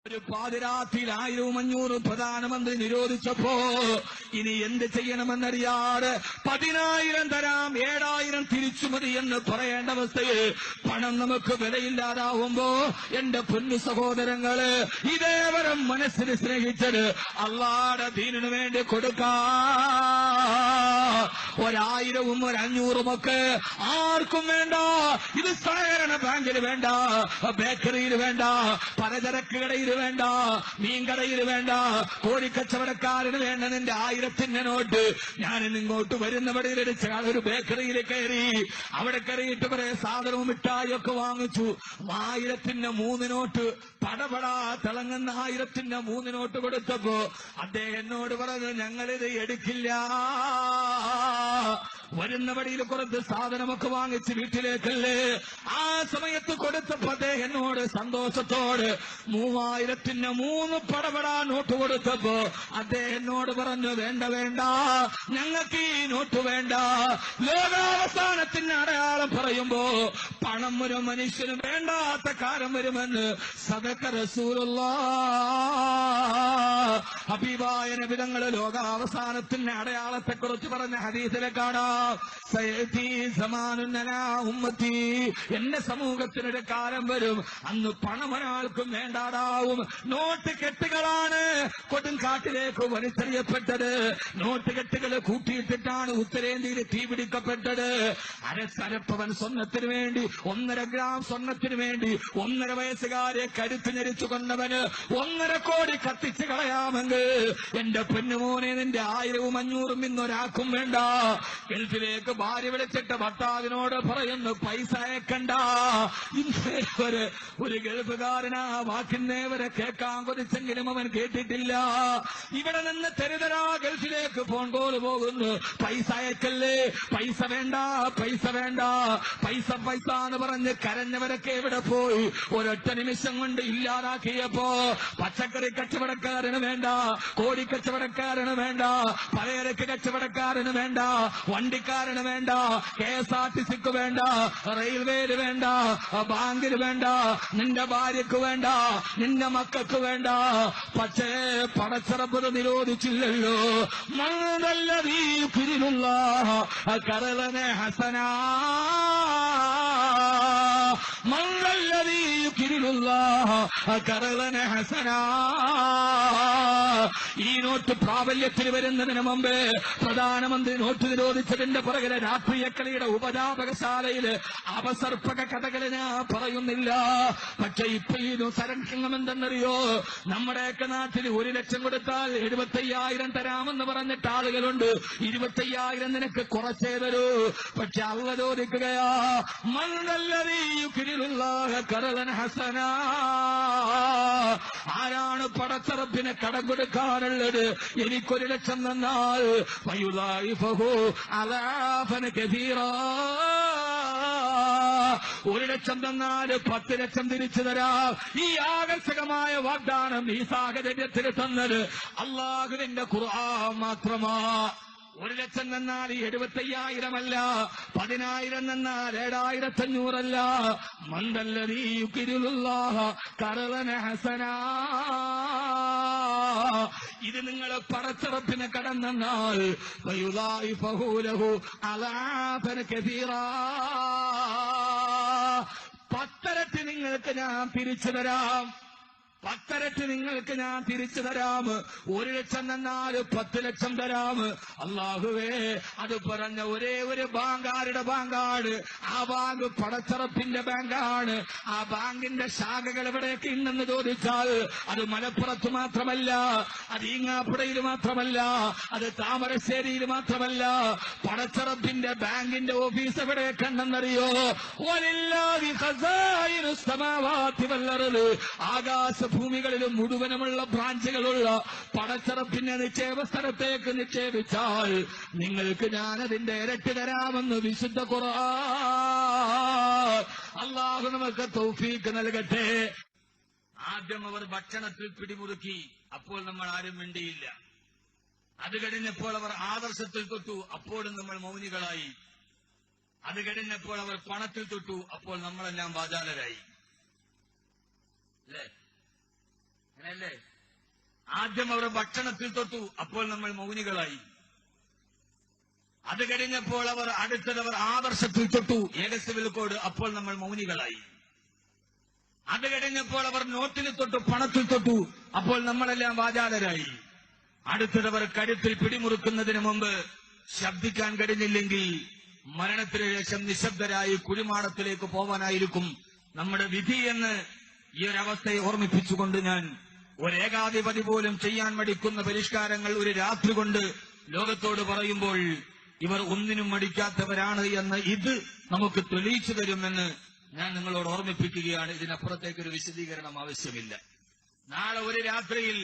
ഒരു പാതിരാത്രിയിൽ 1500 പ്രധാനമന്ത്രി നിരോധിച്ചപ്പോ ഇനി എന്ത് ചെയ്യണമെന്നറിയാതെ 10,000 തരാം 7,000 തിരിച്ചു മതി എന്ന് പറയേണ്ട അവസ്ഥയിൽ പണം നമുക്ക് വിലയില്ലാതാവുമ്പോ എന്റെ പൊന്നു സഹോദരങ്ങള് ഇതേവരം മനസ്സിന് സ്നേഹിച്ചത് അള്ളാഹുവിന്റെ ദീനിനു വേണ്ടി കൊടുക്കാ 1,000-ഉം 500-ഉം ഒക്കെ ആർക്കും വേണ്ട. ഇത് സഹകരണ ബാങ്കിന് വേണ്ട, ബേക്കറിയിൽ വേണ്ട, പലചരക്ക് കടയിൽ വേണ്ട, മീൻകടയിൽ വേണ്ട, കോഴിക്കച്ചവടക്കാരന് വേണ്ട. നിന്റെ 1000-ന്റെ നോട്ട് ഞാൻ ഇങ്ങോട്ട് വരുന്നവിടെ ഒരു ബേക്കറിയിൽ കയറി, അവിടെ കയറിയിട്ട് കുറെ സാധനവും മിഠായിയൊക്കെ വാങ്ങിച്ചു. 1000-ന്റെ 3 നോട്ട് പടപടാ തിളങ്ങുന്ന 1000-ന്റെ 3 നോട്ട് കൊടുത്തപ്പോ അദ്ദേഹം എന്നോട് പറഞ്ഞു, ഞങ്ങളിത് എടുക്കില്ല. വരുന്ന വഴിയിൽ കുറച്ച് സാധനമൊക്കെ വാങ്ങിച്ച് വീട്ടിലേക്കല്ലേ. ആ സമയത്ത് കൊടുത്തപ്പോ അദ്ദേഹം എന്നോട് സന്തോഷത്തോട് 3000-ന്റെ 3 പടപടാ നോട്ട് കൊടുത്തപ്പോ അദ്ദേഹം എന്നോട് പറഞ്ഞു, വേണ്ട വേണ്ട, ഞങ്ങൾക്ക് ഈ നോട്ട് വേണ്ട. ലോകാവസാനത്തിന് അടയാളം പറയുമ്പോ പണം ഒരു മനുഷ്യന് വേണ്ടാത്ത കാലം വരുമെന്ന് സദഖ റസൂലുള്ളാഹ്. ഹബീബായ നബി തങ്ങൾ ലോകാവസാനത്തിന്റെ അടയാളത്തെക്കുറിച്ച് പറഞ്ഞ ഹദീസിലെ കാണാം, സയതി സമാനുൻ അലാ ഉമ്മത്തി, എന്റെ സമൂഹത്തിനൊരു കാലം വരും അന്ന് പണം ഒരാൾക്കും വേണ്ടാതാവും. നോട്ട് കെട്ടുകളാണ് കൊടുങ്കാട്ടിലേക്ക് വലിച്ചെറിയപ്പെട്ടത്. നോട്ട് കെട്ടുകൾ കൂട്ടിയിട്ടിട്ടാണ് ഉത്തരേന്ത്യയിൽ തീപിടിക്കപ്പെട്ടത്. അരപ്പവൻ സ്വർണ്ണത്തിന് വേണ്ടി, 1.5 ഗ്രാം സ്വർണ്ണത്തിന് വേണ്ടി 1.5 വയസ്സുകാരെ കരുത്ത് ഞെരിച്ചു കൊന്നവന് 1.5 കോടി കത്തിച്ചു കളയാമെങ്കിൽ എന്റെ പൊന്നുമോനെ നിന്റെ 1000-ഉം 500-ഉം ഇന്നൊരാൾക്കും വേണ്ട. ഗൾഫിലേക്ക് ഭാര്യ വിളിച്ചിട്ട് ഭർത്താവിനോട് പറയുന്നു, പൈസ അയക്കണ്ട. ഇന്നേവരെ ഒരു ഗൾഫുകാരനാ വാക്കിന്നേവരെ കേൾക്കാൻ കൊതിച്ചെങ്കിലും അവൻ കേട്ടിട്ടില്ല. ഇവിടെ നിന്ന് തെരുതരാ ഗൾഫിലേക്ക് ഫോൺ കോൾ പോകുന്നു, പൈസ അയക്കല്ലേ, പൈസ വേണ്ട, പൈസ വേണ്ട, പൈസ പൈസ എന്ന് പറഞ്ഞ് കരഞ്ഞവരൊക്കെ എവിടെ പോയി? ഒരൊറ്റ നിമിഷം കൊണ്ട് ഇല്ലാതാക്കിയപ്പോ പച്ചക്കറി കച്ചവടക്കാരന് വേണ്ട, കോഴി കച്ചവടക്കാരന് വേണ്ട, പലചരക്ക് കച്ചവടക്കാരന് വേണ്ട, വണ്ടിക്കാരന് വേണ്ട, KSRTCക്ക് വേണ്ട, റെയിൽവേയിൽ വേണ്ട, ബാങ്കിന് വേണ്ട, നിന്റെ ഭാര്യക്ക് വേണ്ട, നിന്റെ മക്കൾക്ക് വേണ്ട. പക്ഷേ പടച്ചറപ്പ് നിരോധിച്ചില്ലല്ലോ. മന്നല്ലദീ യുക്രിമുല്ലാഹ ഖറളന ഹസനാ, മന്നല്ലദീ യുക്രിമുല്ലാഹ ഖറളന ഹസനാ. ഈ നോട്ട് പ്രാബല്യത്തിൽ വരുന്നതിന് മുമ്പ് പ്രധാനമന്ത്രി നോട്ട് നിരോധിച്ചതിന്റെ പുറകിലെ രാഷ്ട്രീയ കളിയുടെ ഉപജാപകശാലയില് അപസർപ്പക കഥകളെ ഞാൻ പറയുന്നില്ല. പക്ഷെ ഇപ്പൊ ഈ സരംഗം എന്തെന്നറിയോ? നമ്മുടെയൊക്കെ നാട്ടിൽ 1 ലക്ഷം കൊടുത്താൽ 75,000 തരാമെന്ന് പറഞ്ഞിട്ട് ആളുകളുണ്ട്. 25,000 നിനക്ക് കുറച്ചേ തരൂ. പക്ഷെ അള്ളാഹു ചോദിക്കുകയാ, മന്നല്ലദീ യുക്രിമുല്ലാഹ ഖറളൻ ഹസനാ, ആരാണ് പടച്ചറപ്പിന് കടം കൊടുക്കാനുള്ളത്? എനിക്ക് 1 ലക്ഷം തന്നാൽ വയുളായിഫഹു അളാഫൻ കസീറാ, 1 ലക്ഷം തന്നാൽ 10 ലക്ഷം തിരിച്ചു തരാം. ഈ ആകർഷകമായ വാഗ്ദാനം ഈ സാഹചര്യത്തിൽ തന്നത് അള്ളാഹുവിന്റെ ഖുർആൻ മാത്രമാ. 1 ലക്ഷം തന്നാൽ 75,000 അല്ല, 10,000 തന്നാൽ 7,500 അല്ല. മന്ദല്ലദീ യുക്രിമുല്ലാഹ ഖറളൻ ഹസനാ, ഇത് നിങ്ങൾ പടച്ചറപ്പിനെ കടം തന്നാൽ വയുളായിഫഹു ലഹു അളാഫൻ കസീറാ, 10 ഇരട്ടി നിങ്ങൾക്ക് ഞാൻ തിരിച്ചു തരാം. 10 ഇരട്ടി നിങ്ങൾക്ക് ഞാൻ തിരിച്ചു തരാം. 1 ലക്ഷം തന്നാൽ 10 ലക്ഷം തരാം. അല്ലാഹുവേ, അത് പറഞ്ഞ ഒരേ ഒരു ബാങ്കാരുടെ ബാങ്കാണ്. ആ ബാങ്ക് പടച്ചറപ്പിന്റെ ബാങ്കാണ്. ആ ബാങ്കിന്റെ ശാഖകൾ എവിടെയൊക്കെ ഉണ്ടെന്ന് ചോദിച്ചാൽ അത് മലപ്പുറത്ത് മാത്രമല്ല, അത് ഈങ്ങാപ്പുഴയിൽ മാത്രമല്ല, അത് താമരശ്ശേരിയിൽ മാത്രമല്ല. പടച്ചറപ്പിന്റെ ബാങ്കിന്റെ ഓഫീസ് എവിടെയൊക്കെ ഉണ്ടെന്നറിയോ? വലില്ലാഹി ഖസായിനുസ് സമാവാതി വൽ അർള്, ആകാശ ഭൂമികളിലും മുഴുവനുമുള്ള ബ്രാഞ്ചുകളുള്ള പടച്ചറപ്പിന്റെ നിക്ഷേപ സ്ഥലത്തേക്ക് നിക്ഷേപിച്ചാൽ നിങ്ങൾക്ക് ഞാൻ അതിന്റെ ഇരട്ടി തരാമെന്ന് വിശുദ്ധ ഖുർആൻ. അല്ലാഹു നമുക്ക് തൗഫീഖ് നൽകട്ടെ. ആദ്യം അവർ ഭക്ഷണത്തിൽ പിടിമുറുക്കി, അപ്പോൾ നമ്മൾ ആരും മിണ്ടിയില്ല. അത് കഴിഞ്ഞപ്പോൾ അവർ ആദർശത്തിൽ തൊട്ടു, അപ്പോഴും നമ്മൾ മൗനികളായി. അത് കഴിഞ്ഞപ്പോൾ അവർ പണത്തിൽ തൊട്ടു, അപ്പോൾ നമ്മളെല്ലാം വാചാലരായി. അല്ലേ? ആദ്യം അവർ ഭക്ഷണത്തിൽ തൊട്ടു, അപ്പോൾ നമ്മൾ മൗനികളായി. അത് കഴിഞ്ഞപ്പോൾ അടുത്തതവർ ആദർശത്തിൽ തൊട്ടു, ഏക സിവിൽ കോഡ്, അപ്പോൾ നമ്മൾ മൗനികളായി. അത് കഴിഞ്ഞപ്പോൾ അവർ നോട്ടിൽ തൊട്ടു, പണത്തിൽ തൊട്ടു, അപ്പോൾ നമ്മളെല്ലാം വാചാലരായി. അടുത്തതവർ കരുത്തിൽ പിടിമുറുക്കുന്നതിന് മുമ്പ് ശബ്ദിക്കാൻ കഴിഞ്ഞില്ലെങ്കിൽ മരണത്തിന് ശേഷം നിശബ്ദരായി കുഴിമാടത്തിലേക്ക് പോവാനായിരിക്കും നമ്മുടെ വിധി എന്ന് ഈ ഒരവസ്ഥയെ ഓർമ്മിപ്പിച്ചുകൊണ്ട് ഞാൻ ഒരേകാധിപതി പോലും ചെയ്യാൻ മടിക്കുന്ന പരിഷ്കാരങ്ങൾ ഒരു രാത്രി കൊണ്ട് ലോകത്തോട് പറയുമ്പോൾ ഇവർ ഒന്നിനും മടിക്കാത്തവരാണ് എന്ന് ഇത് നമുക്ക് തെളിയിച്ചു തരുമെന്ന് ഞാൻ നിങ്ങളോട് ഓർമ്മിപ്പിക്കുകയാണ്. ഇതിനപ്പുറത്തേക്കൊരു വിശദീകരണം ആവശ്യമില്ല. നാളെ ഒരു രാത്രിയിൽ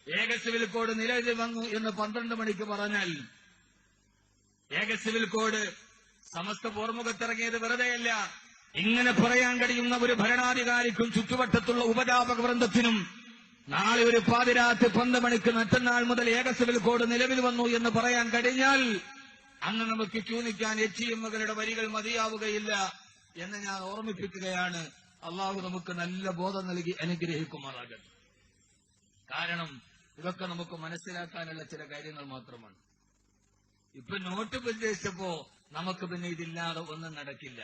ഏക സിവിൽ കോഡ് നിലവിൽ വന്നു എന്ന് 12 മണിക്ക് പറഞ്ഞാൽ, ഏക സിവിൽ കോഡ് സമസ്ത പോർമുഖത്തിറങ്ങിയത് വെറുതെയല്ല. ഇങ്ങനെ പറയാൻ കഴിയുന്ന ഒരു ഭരണാധികാരിക്കും ചുറ്റുവട്ടത്തുള്ള ഉപജാപക വൃന്ദത്തിനും നാളെ ഒരു പാതിരാത്രി 12 മണിക്ക് മറ്റന്നാൾ മുതൽ ഏക സിവിൽ കോഡ് നിലവിൽ വന്നു എന്ന് പറയാൻ കഴിഞ്ഞാൽ അന്ന് നമുക്ക് ക്യൂ നിൽക്കാൻ HMകളുടെ വരികൾ മതിയാവുകയില്ല എന്ന് ഞാൻ ഓർമ്മിപ്പിക്കുകയാണ്. അള്ളാഹു നമുക്ക് നല്ല ബോധം നൽകി അനുഗ്രഹിക്കുമാറാകട്ടെ. കാരണം ഇതൊക്കെ നമുക്ക് മനസ്സിലാക്കാനുള്ള ചില കാര്യങ്ങൾ മാത്രമാണ്. ഇപ്പൊ നോട്ട് ഉദ്ദേശിച്ചപ്പോ നമുക്ക് പിന്നെ ഇതില്ലാതെ ഒന്നും നടക്കില്ല.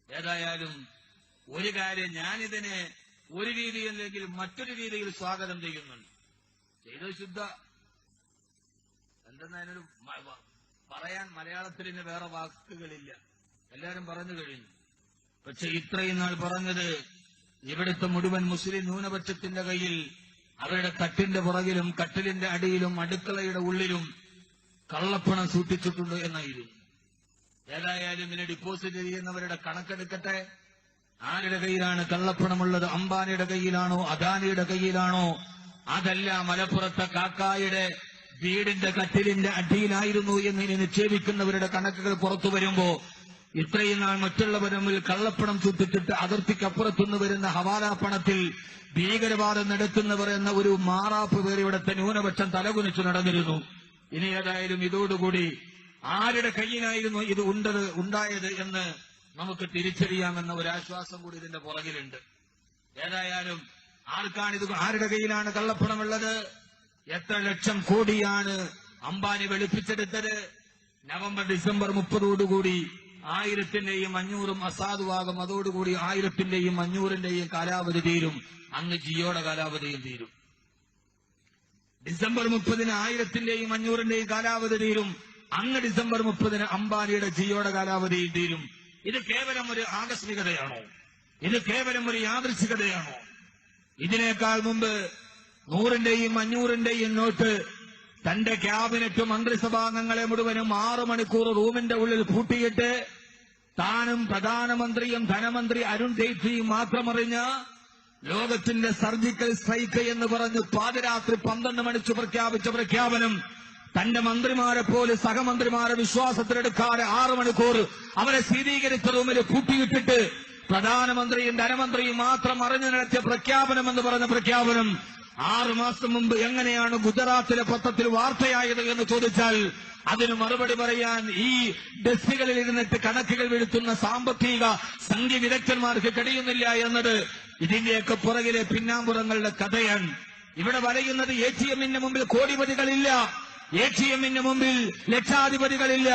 ഏതായാലും ഒരു കാര്യം, ഞാനിതിനെ ഒരു രീതിയില്ലെങ്കിൽ മറ്റൊരു രീതിയിൽ സ്വാഗതം ചെയ്യുന്നുണ്ട്. ചെയ്ത ശുദ്ധ എന്തെന്നതിനൊരു പറയാൻ മലയാളത്തിൽ ഇന്ന് വേറെ വാക്കുകളില്ല, എല്ലാരും പറഞ്ഞു കഴിഞ്ഞു. പക്ഷെ ഇത്രയും നാൾ പറഞ്ഞത് ഇവിടുത്തെ മുഴുവൻ മുസ്ലിം ന്യൂനപക്ഷത്തിന്റെ കയ്യിൽ അവരുടെ തട്ടിന്റെ പുറകിലും കട്ടിലിന്റെ അടിയിലും അടുക്കളയുടെ ഉള്ളിലും കള്ളപ്പണം സൂക്ഷിച്ചിട്ടുണ്ട് എന്നായിരുന്നു. ഏതായാലും ഇതിനെ ഡിപ്പോസിറ്റ് ചെയ്യുന്നവരുടെ കണക്കെടുക്കട്ടെ. ആരുടെ കയ്യിലാണ് കള്ളപ്പണമുള്ളത്? അംബാനിയുടെ കയ്യിലാണോ, അദാനിയുടെ കയ്യിലാണോ? അതല്ല, മലപ്പുറത്തെ കാക്കായുടെ വീടിന്റെ കട്ടിലിന്റെ അടിയിലായിരുന്നു എന്ന് ഇനി നിക്ഷേപിക്കുന്നവരുടെ കണക്കുകൾ പുറത്തു വരുമ്പോ ഇത്രയും നാൾ മറ്റുള്ളവർ തമ്മിൽ കള്ളപ്പണം സൂക്ഷിച്ചിട്ട് അതിർത്തിക്കപ്പുറത്തുനിന്ന് വരുന്ന ഹവാല പണത്തിൽ ഭീകരവാദം നടത്തുന്നവർ എന്ന ഒരു മാറാപ്പ് പേർ ഇവിടുത്തെ ന്യൂനപക്ഷം തലകുനിച്ചു നടന്നിരുന്നു. ഇനി ഏതായാലും ഇതോടുകൂടി ആരുടെ കയ്യിലായിരുന്നു ഇത് ഉണ്ടായത് എന്ന് നമുക്ക് തിരിച്ചറിയാമെന്ന ഒരു ആശ്വാസം കൂടി ഇതിന്റെ പുറകിലുണ്ട്. ഏതായാലും ആരുടെ കയ്യിലാണ് കള്ളപ്പണമുള്ളത്? എത്ര ലക്ഷം കോടിയാണ് അംബാനി വെളുപ്പിച്ചെടുത്തത്? നവംബർ ഡിസംബർ 30 1000-ന്റെയും 500-ഉം അസാധുവാകും. അതോടുകൂടി 1000-ന്റെയും 500-ന്റെയും കാലാവധി തീരും. അന്ന് ജിയോയുടെ കാലാവധിയും തീരും. ഡിസംബർ 30-ന് 1000-ന്റെയും 500-ന്റെയും കാലാവധി തീരും. അന്ന് ഡിസംബർ 30-ന് അംബാനിയുടെ ജിയോയുടെ കാലാവധിയും തീരും. ഇത് കേവലം ഒരു ആകസ്മികതയാണോ? ഇത് കേവലം ഒരു യാദൃച്ഛികതയാണോ? ഇതിനേക്കാൾ മുമ്പ് 100-ന്റെയും 500-ന്റെയും നോട്ട് തന്റെ ക്യാബിനറ്റ് മന്ത്രിസഭാംഗങ്ങളെ മുഴുവനും 6 മണിക്കൂർ റൂമിന്റെ ഉള്ളിൽ പൂട്ടിയിട്ട് താനും പ്രധാനമന്ത്രിയും ധനമന്ത്രി അരുൺ ജെയ്റ്റ്ലിയും മാത്രമറിഞ്ഞ ലോകത്തിന്റെ സർജിക്കൽ സ്ട്രൈക്ക് എന്ന് പറഞ്ഞ് പാതിരാത്രി 12 മണിക്ക് പ്രഖ്യാപിച്ച പ്രഖ്യാപനം തന്റെ മന്ത്രിമാരെ പോലെ സഹമന്ത്രിമാരെ വിശ്വാസത്തിലെടുക്കാതെ 6 മണിക്കൂർ അവരെ സ്ഥിരീകരിച്ച റൂമിൽ പൂട്ടിയിട്ടിട്ട് പ്രധാനമന്ത്രിയും ധനമന്ത്രിയും മാത്രം അറിഞ്ഞു നടത്തിയ പ്രഖ്യാപനം എന്ന് പറഞ്ഞ പ്രഖ്യാപനം 6 മാസം മുമ്പ് എങ്ങനെയാണ് ഗുജറാത്തിലെ പത്രത്തിൽ വാർത്തയായത് എന്ന് ചോദിച്ചാൽ അതിന് മറുപടി പറയാൻ ഈ ഡെസ്കുകളിൽ ഇരുന്നിട്ട് കണക്കുകൾ വീഴ്ത്തുന്ന സാമ്പത്തിക സംഖ്യ വിദഗ്ധന്മാർക്ക് കഴിയുന്നില്ല എന്നത് ഇതിന്റെയൊക്കെ പുറകിലെ പിന്നാമ്പുറങ്ങളുടെ കഥയാണ്. ഇവിടെ വലയുന്നത് ATM-ന്റെ മുമ്പിൽ കോടിപതികളില്ല, ATM-ന്റെ മുമ്പിൽ ലക്ഷാധിപതികളില്ല.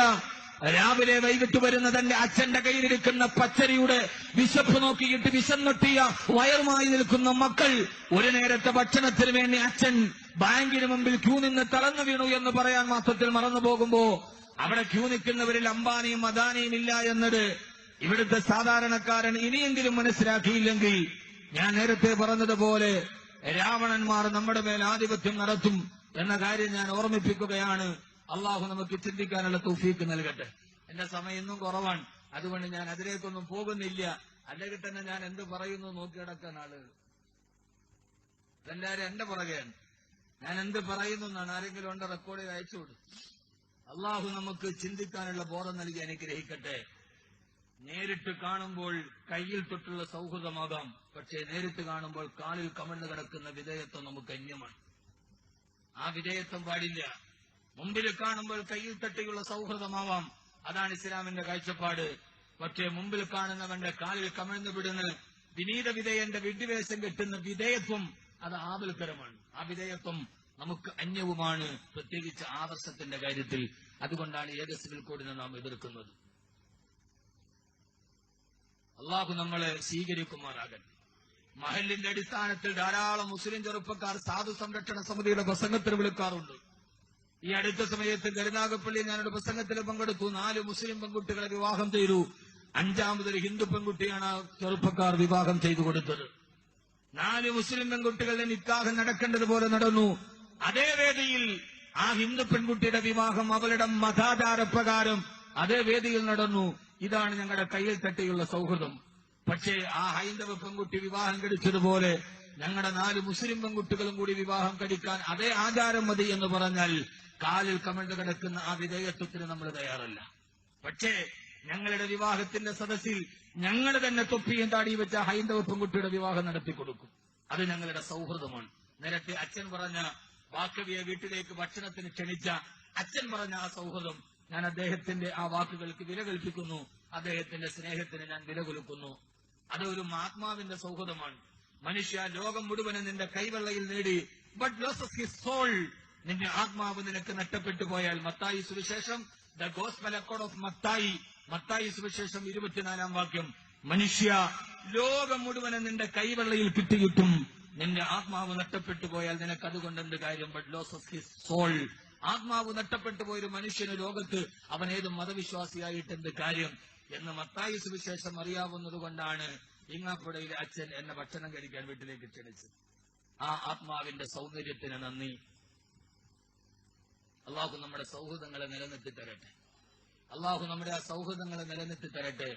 രാവിലെ വൈകിട്ട് വരുന്ന തന്റെ അച്ഛന്റെ കയ്യിലിരിക്കുന്ന പച്ചരിയുടെ വിശപ്പ് നോക്കിയിട്ട് വിശന്നൊട്ടിയ വയറുമായി നിൽക്കുന്ന മക്കൾ, ഒരു നേരത്തെ ഭക്ഷണത്തിന് വേണ്ടി അച്ഛൻ ബാങ്കിന് മുമ്പിൽ ക്യൂ നിന്ന് തളർന്നു വീണു എന്ന് പറയാൻ മാത്രത്തിൽ മറന്നു പോകുമ്പോ അവിടെ ക്യൂ നിൽക്കുന്നവരിൽ അംബാനിയും അദാനിയും ഇല്ല എന്നത് ഇവിടുത്തെ സാധാരണക്കാരൻ ഇനിയെങ്കിലും മനസ്സിലാക്കിയില്ലെങ്കിൽ ഞാൻ നേരത്തെ പറഞ്ഞതുപോലെ രാവണന്മാർ നമ്മുടെ മേൽ ആധിപത്യം നടത്തും എന്ന കാര്യം ഞാൻ ഓർമ്മിപ്പിക്കുകയാണ്. അള്ളാഹു നമുക്ക് ചിന്തിക്കാനുള്ള തൗഫീക്ക് നൽകട്ടെ. എന്റെ സമയം ഇന്നും കുറവാണ്, അതുകൊണ്ട് ഞാൻ അതിലേക്കൊന്നും പോകുന്നില്ല. അല്ലെങ്കിൽ തന്നെ ഞാൻ എന്ത് പറയുന്നു നോക്കിയടക്കാൻ ആളുകൾ എല്ലാവരും എന്റെ പുറകെയാണ്. ഞാൻ എന്ത് പറയുന്നു എന്നാണ് ആരെങ്കിലും ഉണ്ട് റെക്കോർഡിൽ അയച്ചുകൊടു. അള്ളാഹു നമുക്ക് ചിന്തിക്കാനുള്ള ബോധം നൽകി അനുഗ്രഹിക്കട്ടെ. നേരിട്ട് കാണുമ്പോൾ കയ്യിൽ തൊട്ടുള്ള സൗഹൃദമാകാം, പക്ഷേ നേരിട്ട് കാണുമ്പോൾ കാലിൽ കമഴ്ന്നു കിടക്കുന്ന വിധേയത്വം നമുക്ക് അന്യമാണ്. ആ വിധേയത്വം പാടില്ല. മുമ്പിൽ കാണുമ്പോൾ കയ്യിൽ തട്ടിയുള്ള സൗഹൃദമാവാം, അതാണ് ഇസ്ലാമിന്റെ കാഴ്ചപ്പാട്. പക്ഷേ മുമ്പിൽ കാണുന്നവന്റെ കാലിൽ കമഴ്ന്നു വിടുന്ന വിനീത വിധേയന്റെ വിഡ്ഢിവേഷം കെട്ടുന്ന വിധേയത്വം അത് ആപൽക്കരമാണ്. ആ വിധേയത്വം നമുക്ക് അന്യവുമാണ്, പ്രത്യേകിച്ച് ആദർശത്തിന്റെ കാര്യത്തിൽ. അതുകൊണ്ടാണ് ഏക സിവിൽ കോഡിനെ നാം എതിർക്കുന്നത്. അള്ളാഹു നമ്മളെ സ്വീകരിക്കുമാറാകട്ടെ. മഹലിന്റെ അടിസ്ഥാനത്തിൽ ധാരാളം മുസ്ലിം ചെറുപ്പക്കാർ സാധു സംരക്ഷണ സമിതിയുടെ പ്രസംഗത്തിൽ വിളിക്കാറുണ്ട്. ഈ അടുത്ത സമയത്ത് കരുനാഗപ്പള്ളി ഞാനൊരു പ്രസംഗത്തിൽ പങ്കെടുത്തു. 4 മുസ്ലിം പെൺകുട്ടികളെ വിവാഹം ചെയ്തു. 5ാമതൊരു ഹിന്ദു പെൺകുട്ടിയാണ് ആ ചെറുപ്പക്കാർ വിവാഹം ചെയ്തു കൊടുത്തത്. 4 മുസ്ലിം പെൺകുട്ടികളുടെ നിക്കാഹ് നടക്കേണ്ടതുപോലെ നടന്നു. അതേ വേദിയിൽ ആ ഹിന്ദു പെൺകുട്ടിയുടെ വിവാഹം അവളുടെ മതാചാരപ്രകാരം അതേ വേദിയിൽ നടന്നു. ഇതാണ് ഞങ്ങളുടെ കയ്യിൽ തട്ടിയുള്ള സൗഹൃദം. പക്ഷേ ആ ഹൈന്ദവ പെൺകുട്ടി വിവാഹം കഴിച്ചതുപോലെ ഞങ്ങളുടെ 4 മുസ്ലിം പെൺകുട്ടികളും കൂടി വിവാഹം കഴിക്കാൻ അതേ ആചാരം മതി എന്ന് പറഞ്ഞാൽ കാലിൽ കമഴ്ന്നു കിടക്കുന്ന ആ വിധേയത്വത്തിന് നമ്മൾ തയ്യാറല്ല. പക്ഷേ ഞങ്ങളുടെ വിവാഹത്തിന്റെ സദസ്സിൽ ഞങ്ങൾ തന്നെ തൊപ്പിയും താടി വെച്ച ഹൈന്ദവ പെൺകുട്ടിയുടെ വിവാഹം നടത്തിക്കൊടുക്കും. അത് ഞങ്ങളുടെ സൗഹൃദമാണ്. നേരത്തെ അച്ഛൻ പറഞ്ഞ വാക്കവിയെ വീട്ടിലേക്ക് ഭക്ഷണത്തിന് ക്ഷണിച്ച അച്ഛൻ പറഞ്ഞ ആ സൗഹൃദം, ഞാൻ അദ്ദേഹത്തിന്റെ ആ വാക്കുകൾക്ക് വില കൽപ്പിക്കുന്നു. അദ്ദേഹത്തിന്റെ സ്നേഹത്തിന് ഞാൻ വില കൊടുക്കുന്നു. അത് ഒരു ആത്മാവിന്റെ സൗഹൃദമാണ്. മനുഷ്യ ലോകം മുഴുവനും നിന്റെ കൈവെള്ളയിൽ നേടി, ബട്ട് ലോസസ് ഹിസ് സോൾ, നിന്റെ ആത്മാവ് നിനക്ക് നഷ്ടപ്പെട്ടു പോയാൽ. മത്തായി സുവിശേഷം, the gospel Accord of Mathai സുവിശേഷം 24-ാം വാക്യം. മനുഷ്യ ലോകം മുഴുവനും നിന്റെ കൈവെള്ളയിൽ കിട്ടിയിട്ടും നിന്റെ ആത്മാവ് നഷ്ടപ്പെട്ടു പോയാൽ നിനക്ക് അതുകൊണ്ട് എന്ത് കാര്യം? But loses his soul. ആത്മാവ് നഷ്ടപ്പെട്ടു പോയൊരു മനുഷ്യന് ലോകത്ത് അവൻ ഏത് മതവിശ്വാസിയായിട്ട് എന്ത് കാര്യം എന്ന് മത്തായി സുവിശേഷം അറിയാവുന്നത് കൊണ്ടാണ് ഇങ്ങാപ്പുഴയിലെ അച്ഛൻ എന്നെ ഭക്ഷണം കഴിക്കാൻ വീട്ടിലേക്ക് ക്ഷണിച്ചത്. ആ ആത്മാവിന്റെ സൗന്ദര്യത്തിന് നന്ദി. അള്ളാഹു നമ്മുടെ സൗഹൃദങ്ങളെ നിലനിർത്തി തരട്ടെ. അള്ളാഹു നമ്മുടെ ആ സൗഹൃദങ്ങളെ നിലനിർത്തി തരട്ടെ.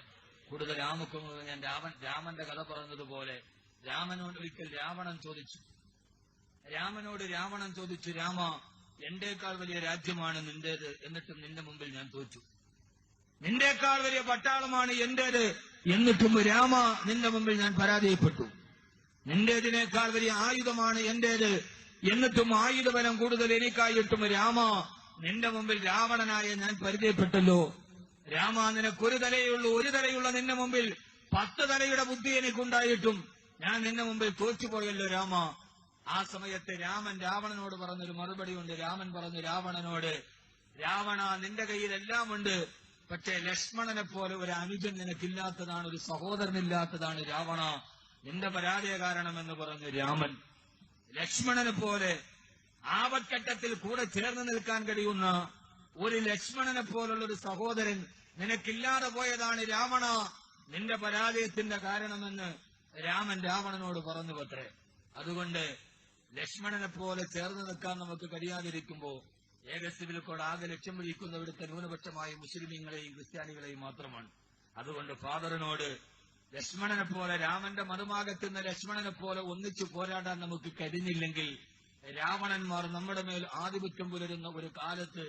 കൂടുതൽ ആമുക്കുന്നത് ഞാൻ രാമന്റെ കഥ പറഞ്ഞതുപോലെ, രാമനോട് ഒരിക്കൽ രാവണൻ ചോദിച്ചു, രാമ, എന്റെക്കാൾ വലിയ രാജ്യമാണ് നിന്റേത്, എന്നിട്ടും നിന്റെ മുമ്പിൽ ഞാൻ തോറ്റു. നിന്റെക്കാൾ വലിയ പട്ടാളമാണ് എന്റേത്, എന്നിട്ടും രാമ നിന്റെ മുമ്പിൽ ഞാൻ പരാജയപ്പെട്ടു. നിന്റേതിനേക്കാൾ വലിയ ആയുധമാണ് എന്റേത്, എന്നിട്ടും ആയുധബലം കൂടുതൽ എനിക്കായിട്ടും രാമ നിന്റെ മുമ്പിൽ രാവണനായ ഞാൻ പരിചയപ്പെട്ടല്ലോ. രാമ, നിനക്കൊരു തലയുള്ളൂ, ഒരു തലയുള്ള നിന്റെ മുമ്പിൽ 10 തലയുടെ ബുദ്ധി എനിക്കുണ്ടായിട്ടും ഞാൻ നിന്റെ മുമ്പിൽ തോറ്റുപോയല്ലോ രാമ. ആ സമയത്ത് രാമൻ രാവണനോട് പറഞ്ഞൊരു മറുപടി ഉണ്ട്. രാമൻ പറഞ്ഞു രാവണനോട്, രാവണ, നിന്റെ കയ്യിൽ എല്ലാം ഉണ്ട്, പക്ഷേ ലക്ഷ്മണനെ പോലെ ഒരു അനുജൻ നിനക്കില്ലാത്തതാണ്, ഒരു സഹോദരനില്ലാത്തതാണ് രാവണ നിന്റെ പരാജയ കാരണമെന്ന് പറഞ്ഞു രാമൻ. ലക്ഷ്മണനെ പോലെ ആപത്ഘട്ടത്തിൽ കൂടെ ചേർന്ന് നിൽക്കാൻ കഴിയുന്ന ഒരു ലക്ഷ്മണനെ പോലുള്ള ഒരു സഹോദരൻ നിനക്കില്ലാതെ പോയതാണ് രാവണ നിന്റെ പരാജയത്തിന്റെ കാരണമെന്ന് രാമൻ രാവണനോട് പറഞ്ഞു പത്രേ. അതുകൊണ്ട് ലക്ഷ്മണനെ പോലെ ചേർന്ന് നിൽക്കാൻ നമുക്ക് കഴിയാതിരിക്കുമ്പോൾ ഏക സിവിൽ കോഡ് ആകെ ലക്ഷ്യം വഹിക്കുന്ന ഇവിടുത്തെ ന്യൂനപക്ഷമായ മുസ്ലിമീങ്ങളെയും ക്രിസ്ത്യാനികളെയും മാത്രമാണ്. അതുകൊണ്ട് ഫാദറിനോട് ലക്ഷ്മണനെ പോലെ, രാമന്റെ മറുഭാഗത്തുനിന്ന് ലക്ഷ്മണനെ പോലെ ഒന്നിച്ചു പോരാടാൻ നമുക്ക് കഴിഞ്ഞില്ലെങ്കിൽ രാവണന്മാർ നമ്മുടെ മേൽ ആധിപത്യം പുലരുന്ന ഒരു കാലത്ത്